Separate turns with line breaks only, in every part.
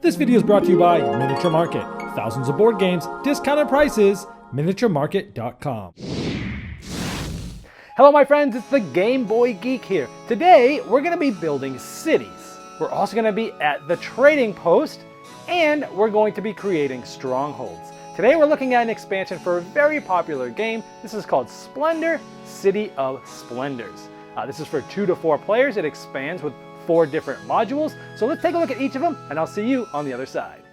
This video is brought to you by Miniature Market. Thousands of board games, discounted prices, miniaturemarket.com.
Hello my friends, it's the Game Boy Geek here. Today we're going to be building cities. We're also going to be at the trading post, and we're going to be creating strongholds. Today we're looking at an expansion for a very popular game. This is called Splendor, City of Splendors. This is for 2 to 4 players. It expands with 4 different modules. So let's take a look at each of them, and I'll see you on the other side.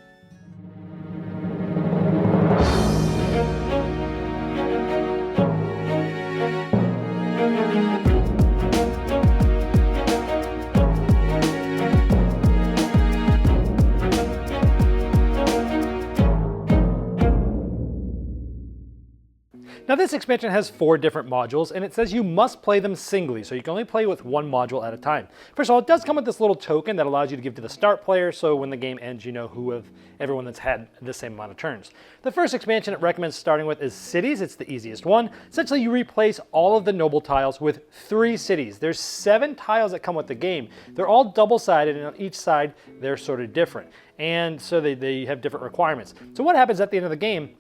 Now this expansion has 4 different modules, and it says you must play them singly, so you can only play with 1 module at a time. First of all, it does come with this little token that allows you to give to the start player, so when the game ends you know who of everyone that's had the same amount of turns. The first expansion it recommends starting with is Cities. It's the easiest one. Essentially you replace all of the noble tiles with 3 cities. There's 7 tiles that come with the game. They're all double-sided, and on each side they're sort of different, and so they have different requirements. So what happens at the end of the game,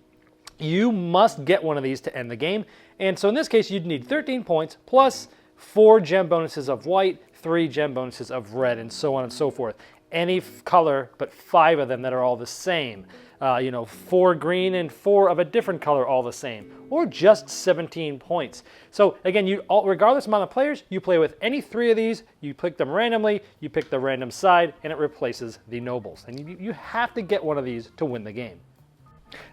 you must get one of these to end the game. And so in this case, you'd need 13 points plus 4 gem bonuses of white, 3 gem bonuses of red, and so on and so forth. Any color, but 5 of them that are all the same. 4 green and 4 of a different color, all the same. Or just 17 points. So again, regardless amount of players, you play with any 3 of these, you pick them randomly, you pick the random side, and it replaces the nobles. And you have to get one of these to win the game.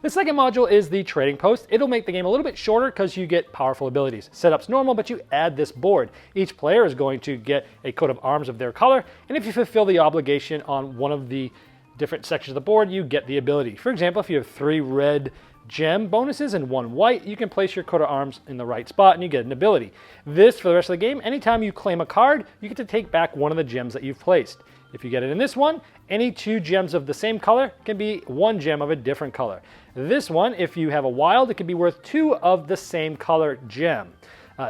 The second module is the trading post. It'll make the game a little bit shorter because you get powerful abilities. Setup's normal, but you add this board. Each player is going to get a coat of arms of their color, and if you fulfill the obligation on one of the different sections of the board, you get the ability. For example, if you have 3 red gem bonuses and 1 white, you can place your coat of arms in the right spot and you get an ability. This, for the rest of the game, anytime you claim a card, you get to take back one of the gems that you've placed. If you get it in this one, any 2 gems of the same color can be 1 gem of a different color. This one, if you have a wild, it can be worth 2 of the same color gem.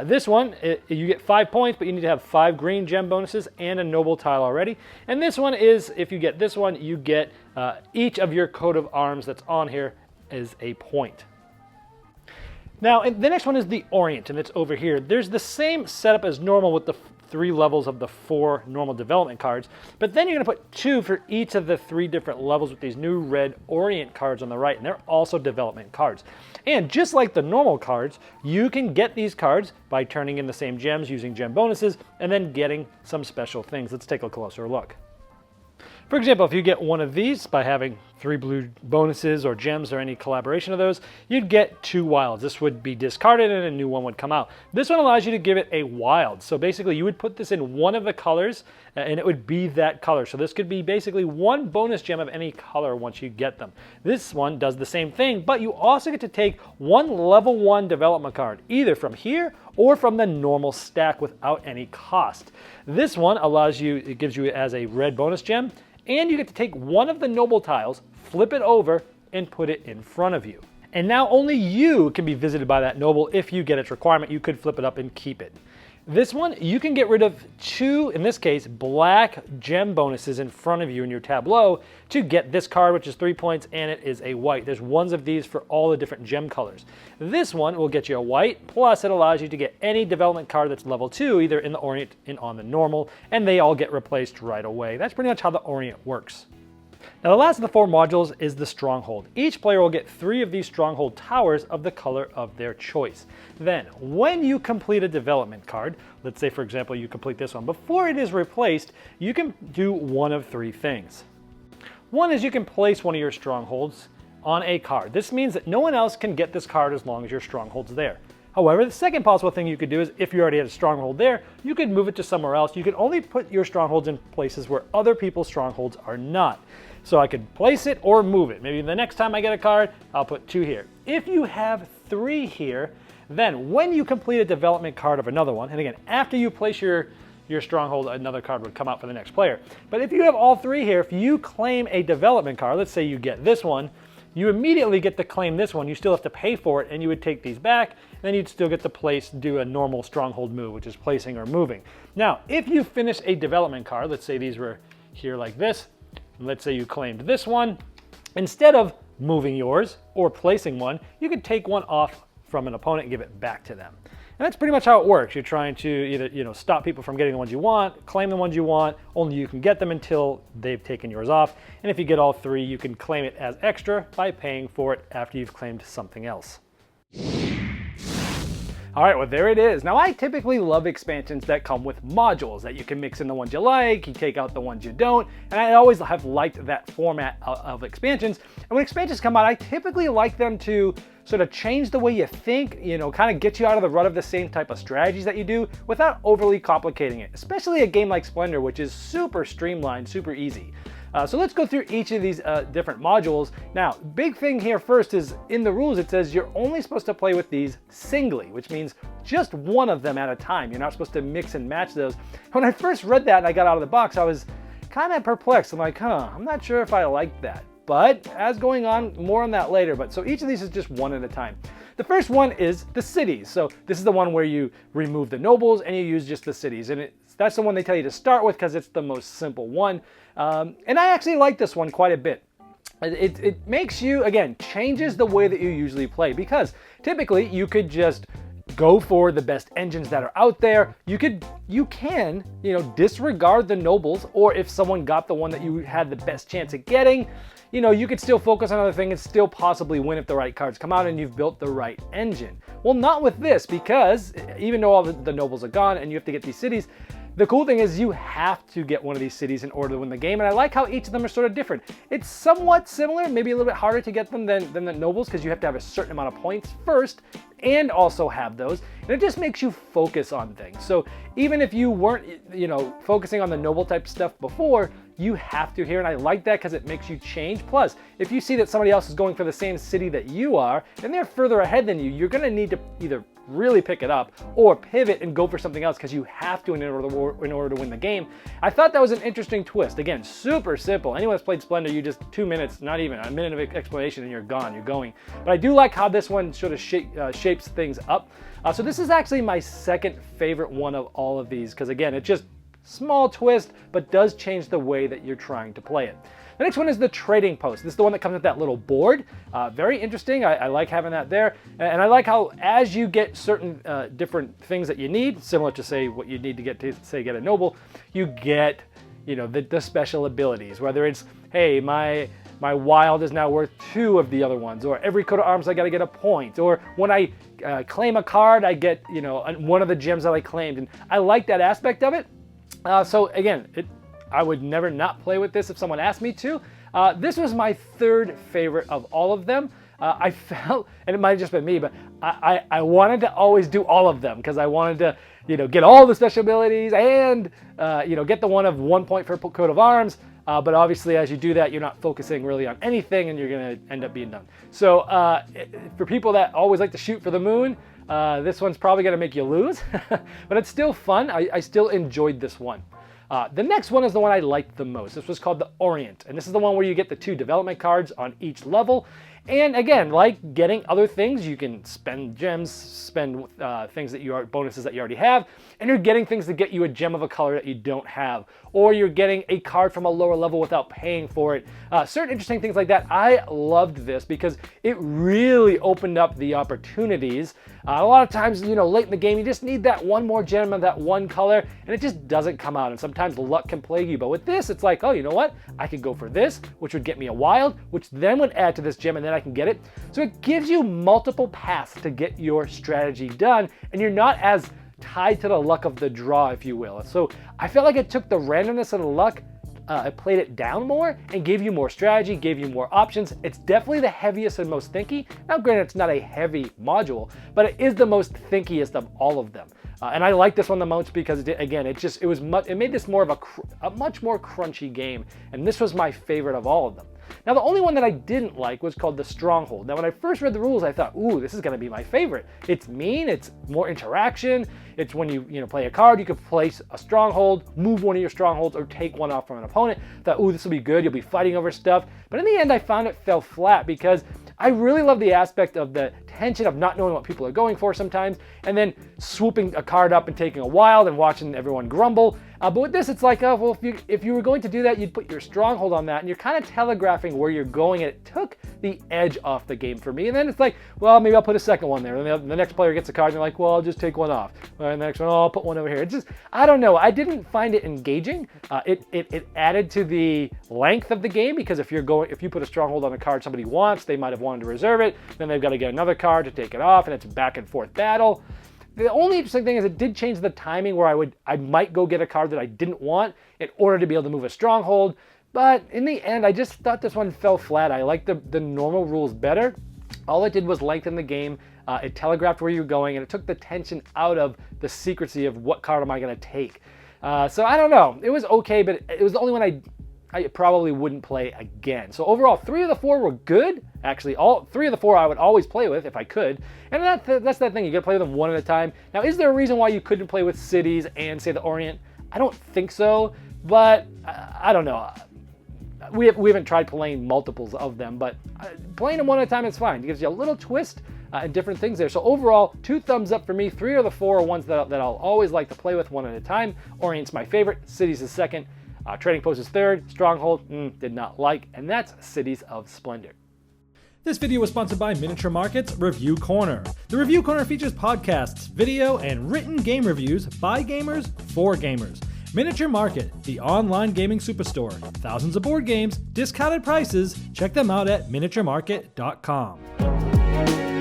This one, you get 5 points, but you need to have 5 green gem bonuses and a noble tile already. And this one is, if you get this one, you get each of your coat of arms that's on here is a point. Now, the next one is the Orient, and it's over here. There's the same setup as normal with the 3 levels of the 4 normal development cards, but then you're going to put 2 for each of the 3 different levels with these new red Orient cards on the right, and they're also development cards. And just like the normal cards, you can get these cards by turning in the same gems using gem bonuses and then getting some special things. Let's take a closer look. For example, if you get one of these by having 3 blue bonuses or gems or any collaboration of those, you'd get 2 wilds. This would be discarded and a new one would come out. This one allows you to give it a wild. So basically you would put this in one of the colors and it would be that color. So this could be basically 1 bonus gem of any color once you get them. This one does the same thing, but you also get to take 1 level 1 development card, either from here or from the normal stack without any cost. This one allows you, it gives you it as a red bonus gem, and you get to take 1 of the noble tiles, flip it over, and put it in front of you. And now only you can be visited by that noble if you get its requirement. You could flip it up and keep it. This one, you can get rid of 2, in this case, black gem bonuses in front of you in your tableau to get this card, which is 3 points, and it is a white. There's ones of these for all the different gem colors. This one will get you a white, plus it allows you to get any development card that's level 2, either in the Orient and on the normal, and they all get replaced right away. That's pretty much how the Orient works. Now the last of the 4 modules is the Stronghold. Each player will get 3 of these Stronghold towers of the color of their choice. Then, when you complete a development card, let's say for example you complete this one, before it is replaced, you can do one of 3 things. One is you can place one of your Strongholds on a card. This means that no one else can get this card as long as your Stronghold's there. However, the second possible thing you could do is, if you already had a Stronghold there, you could move it to somewhere else. You can only put your Strongholds in places where other people's Strongholds are not. So I could place it or move it. Maybe the next time I get a card, I'll put 2 here. If you have 3 here, then when you complete a development card of another one, and again, after you place your Stronghold, another card would come out for the next player. But if you have all 3 here, if you claim a development card, let's say you get this one, you immediately get to claim this one. You still have to pay for it, and you would take these back, and then you'd still get to do a normal Stronghold move, which is placing or moving. Now, if you finish a development card, let's say these were here like this, let's say you claimed this one, instead of moving yours or placing one, you could take one off from an opponent and give it back to them. And that's pretty much how it works. You're trying to either stop people from getting the ones you want, claim the ones you want, only you can get them until they've taken yours off. And if you get all three, you can claim it as extra by paying for it after you've claimed something else. All right, well, there it is. Now, I typically love expansions that come with modules that you can mix in the ones you like, you take out the ones you don't, and I always have liked that format of expansions. And when expansions come out, I typically like them to sort of change the way you think, kind of get you out of the rut of the same type of strategies that you do without overly complicating it, especially a game like Splendor, which is super streamlined, super easy. So let's go through each of these different modules. Now, big thing here first is in the rules, it says you're only supposed to play with these singly, which means just one of them at a time. You're not supposed to mix and match those. When I first read that and I got out of the box, I was kind of perplexed. I'm like, I'm not sure if I like that. But as going on, more on that later. But so each of these is just one at a time. The first one is the cities. So this is the one where you remove the nobles and you use just the cities. And that's the one they tell you to start with because it's the most simple one. And I actually like this one quite a bit. It makes you, again, changes the way that you usually play, because typically you could just go for the best engines that are out there. You can disregard the nobles, or if someone got the one that you had the best chance at getting, you could still focus on other things and still possibly win if the right cards come out and you've built the right engine. Well, not with this, because even though all the nobles are gone and you have to get these cities, the cool thing is you have to get one of these cities in order to win the game, and I like how each of them are sort of different. It's somewhat similar, maybe a little bit harder to get them than the nobles, because you have to have a certain amount of points first and also have those, and it just makes you focus on things. So even if you weren't focusing on the noble type stuff before, you have to here, and I like that because it makes you change. Plus, if you see that somebody else is going for the same city that you are and they're further ahead than you, you're going to need to either really pick it up or pivot and go for something else, because you have to in order to win the game. I thought that was an interesting twist. Again, super simple. Anyone that's played Splendor, you just 2 minutes, not even a minute of explanation, and you're gone, you're going. But I do like how this one sort of shapes things up. So this is actually my second favorite one of all of these, because again, it's just small twist, but does change the way that you're trying to play it. The next one is the trading post. This is the one that comes with that little board. Very interesting. I like having that there. And I like how as you get certain different things that you need, similar to say what you need to get a noble, you get the special abilities, whether it's, hey, my wild is now worth 2 of the other ones, or every coat of arms I got to get a point, or when I claim a card, I get one of the gems that I claimed. And I like that aspect of it. So again, I would never not play with this if someone asked me to. This was my third favorite of all of them. I felt, and it might have just been me, but I wanted to always do all of them, because I wanted to, get all the special abilities and, get the one of 1 point for coat of arms. But obviously, as you do that, you're not focusing really on anything, and you're going to end up being done. So for people that always like to shoot for the moon, this one's probably going to make you lose, but it's still fun. I still enjoyed this one. The next one is the one I liked the most. This was called the Orient, and this is the one where you get the 2 development cards on each level. And again, like getting other things, you can spend gems, spend things that bonuses that you already have, and you're getting things to get you a gem of a color that you don't have, or you're getting a card from a lower level without paying for it. Certain interesting things like that. I loved this because it really opened up the opportunities. A lot of times, late in the game, you just need that one more gem of that one color, and it just doesn't come out. And sometimes luck can plague you. But with this, it's like, oh, you know what? I could go for this, which would get me a wild, which then would add to this gem, and then I can get it. So it gives you multiple paths to get your strategy done, and you're not as tied to the luck of the draw, if you will. So I felt like it took the randomness of the luck, it played it down more and gave you more strategy, gave you more options. It's definitely the heaviest and most thinky. Now, granted, it's not a heavy module, but it is the most thinkiest of all of them. And I like this one the most because, it made this more of a much more crunchy game, and this was my favorite of all of them. Now, the only one that I didn't like was called the Stronghold. Now, when I first read the rules, I thought, ooh, this is going to be my favorite. It's mean, it's more interaction. It's when you play a card, you can place a stronghold, move one of your strongholds, or take one off from an opponent. I thought, ooh, this will be good. You'll be fighting over stuff. But in the end, I found it fell flat because I really love the aspect of the tension of not knowing what people are going for sometimes, and then swooping a card up and taking a wild and watching everyone grumble. But with this, it's like, oh, well, if you were going to do that, you'd put your Stronghold on that, and you're kind of telegraphing where you're going, and it took the edge off the game for me. And then it's like, well, maybe I'll put a second one there. And the next player gets a card, and they're like, well, I'll just take one off. And the next one, oh, I'll put one over here. It's just, I don't know. I didn't find it engaging. It added to the length of the game, because if you put a Stronghold on a card somebody wants, they might have wanted to reserve it, then they've got to get another card to take it off, and it's a back and forth battle. The only interesting thing is it did change the timing where I might go get a card that I didn't want in order to be able to move a Stronghold. But in the end, I just thought this one fell flat. I liked the normal rules better. All it did was lengthen the game. It telegraphed where you're going, and it took the tension out of the secrecy of what card am I going to take. So I don't know. It was okay, but it was the only one I probably wouldn't play again. So overall, 3 of the 4 were good. Actually, all 3 of the 4 I would always play with if I could. And that's that thing. You got to play with them one at a time. Now, is there a reason why you couldn't play with Cities and, say, the Orient? I don't think so, but I don't know. We haven't tried playing multiples of them, but playing them one at a time is fine. It gives you a little twist and different things there. So overall, 2 thumbs up for me. 3 of the 4 are ones that I'll always like to play with one at a time. Orient's my favorite. Cities is second. Trading Post is third. Stronghold, did not like. And that's Cities of Splendor.
This video was sponsored by Miniature Market's Review Corner. The Review Corner features podcasts, video, and written game reviews by gamers for gamers. Miniature Market, the online gaming superstore. Thousands of board games, discounted prices. Check them out at miniaturemarket.com.